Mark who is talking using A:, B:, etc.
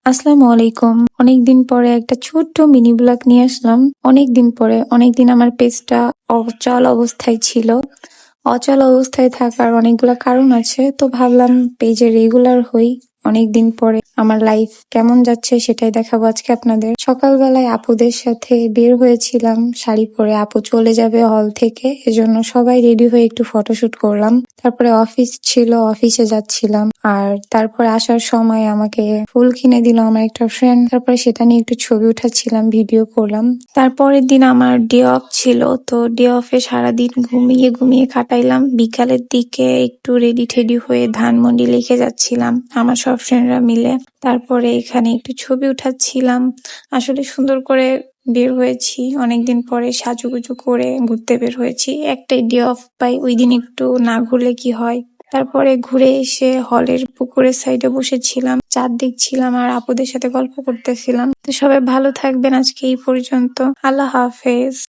A: আসসালামু আলাইকুম। অনেকদিন পরে একটা ছোট্ট মিনি ব্লগ নিয়ে আসলাম। অনেকদিন পরে, অনেকদিন আমার পেজটা অচল অবস্থায় ছিল। অচল অবস্থায় থাকার অনেকগুলা কারণ আছে। তো ভাবলাম পেজে রেগুলার হই। অনেকদিন পরে আমার লাইফ কেমন যাচ্ছে সেটাই দেখাবো আজকে আপনাদের। সকালবেলায় আপুদের সাথে বের হয়েছিলাম শাড়ি পরে। আপু চলে যাবে হল থেকে, এজন্য সবাই রেডি হয়ে একটু ফটোশুট করলাম। তারপরে অফিস ছিল, অফিসে যাচ্ছিলাম। আর তারপরে আসার সময় আমাকে ফুল কিনে দিল আমার একটা ফ্রেন্ড। তারপরে সেটা নিয়ে একটু ছবি উঠাচ্ছিলাম, ভিডিও করলাম। তারপরের দিন আমার ডে অফ ছিল, তো ডে অফে সারাদিন ঘুমিয়ে ঘুমিয়ে কাটাইলাম। বিকালের দিকে একটু রেডি টেডি হয়ে ধানমন্ডি লেকে যাচ্ছিলাম আমার সব ফ্রেন্ডরা মিলে। তারপরে এখানে একটু ছবি উঠাচ্ছিলাম। আসলে সুন্দর করে বের হয়েছি, অনেকদিন পরে সাজুগুজু করে ঘুরতে বের হয়েছি। একটাই ডে অফ পাই, ওই দিন একটু না ঘুরলে কি হয়। তারপরে ঘুরে এসে হলের পুকুরের সাইডে বসেছিলাম, চাঁদ দেখছিলাম আর আপুদের সাথে গল্প করতেছিলাম। তো সবাই ভালো থাকবেন, আজকে এই পর্যন্ত। আল্লাহ হাফেজ।